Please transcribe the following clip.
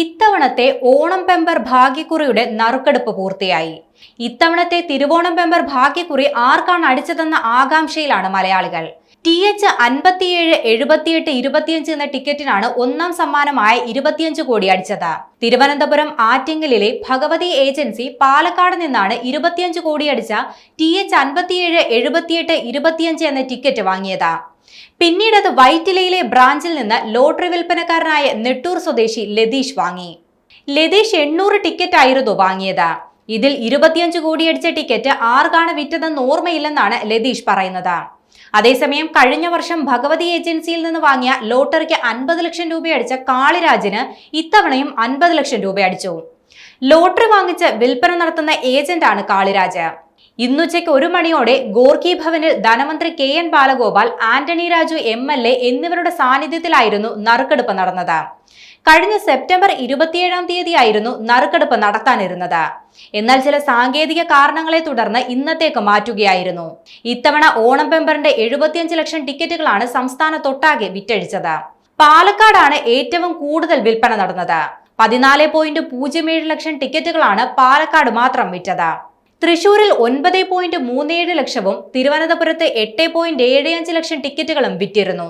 ഇത്തവണത്തെ ഓണം പെമ്പർ ഭാഗ്യക്കുറിയുടെ നറുക്കെടുപ്പ് പൂർത്തിയായി. ഇത്തവണത്തെ തിരുവോണം പെമ്പർ ഭാഗ്യക്കുറി ആർക്കാണ് അടിച്ചതെന്ന ആകാംക്ഷയിലാണ് മലയാളികൾ. TH 57, 78, 25 എന്ന ടിക്കറ്റിനാണ് ഒന്നാം സമ്മാനമായ 25 കോടി അടിച്ചത്. തിരുവനന്തപുരം ആറ്റിങ്ങലിലെ ഭഗവതി ഏജൻസി പാലക്കാട് നിന്നാണ് 25 കോടി അടിച്ച TH 57, 78, 25 എന്ന ടിക്കറ്റ് വാങ്ങിയത്. പിന്നീട് അത് വൈറ്റിലയിലെ ബ്രാഞ്ചിൽ നിന്ന് ലോട്ടറി വിൽപ്പനക്കാരനായ നെട്ടൂർ സ്വദേശി ലതീഷ് വാങ്ങി. ലതീഷ് 800 ടിക്കറ്റ് ആയിരുന്നു വാങ്ങിയത്. ഇതിൽ 25 കോടി അടിച്ച ടിക്കറ്റ് ആർക്കാണ് വിറ്റതെന്ന് ഓർമ്മയില്ലെന്നാണ് ലതീഷ് പറയുന്നത്. അതേസമയം കഴിഞ്ഞ വർഷം ഭഗവതി ഏജൻസിയിൽ നിന്ന് വാങ്ങിയ ലോട്ടറിക്ക് 50 ലക്ഷം രൂപ അടിച്ച കാളിരാജിന് ഇത്തവണയും 50 ലക്ഷം രൂപ അടിച്ചു. ലോട്ടറി വാങ്ങിച്ച് വിൽപ്പന നടത്തുന്ന ഏജന്റാണ് കാളിരാജ്. ഇന്നുച്ചയ്ക്ക് 1 മണിയോടെ ഗോർക്കി ഭവനിൽ ധനമന്ത്രി KN ബാലഗോപാൽ, ആന്റണി രാജു MLA എന്നിവരുടെ സാന്നിധ്യത്തിലായിരുന്നു നറുക്കെടുപ്പ് നടന്നത്. കഴിഞ്ഞ സെപ്റ്റംബർ 27-ാം തീയതിയായിരുന്നു നറുക്കെടുപ്പ് നടത്താനിരുന്നത്. എന്നാൽ ചില സാങ്കേതിക കാരണങ്ങളെ തുടർന്ന് ഇന്നത്തേക്ക് മാറ്റുകയായിരുന്നു. ഇത്തവണ ഓണം പെമ്പറിന്റെ 75 ലക്ഷം ടിക്കറ്റുകളാണ് സംസ്ഥാനത്തൊട്ടാകെ വിറ്റഴിച്ചത്. പാലക്കാടാണ് ഏറ്റവും കൂടുതൽ വിൽപ്പന നടന്നത്. 14.07 ലക്ഷം ടിക്കറ്റുകളാണ് പാലക്കാട് മാത്രം വിറ്റത്. തൃശൂരിൽ 9.37 ലക്ഷവും തിരുവനന്തപുരത്ത് 8.75 ലക്ഷം ടിക്കറ്റുകളും വിറ്റിരുന്നു.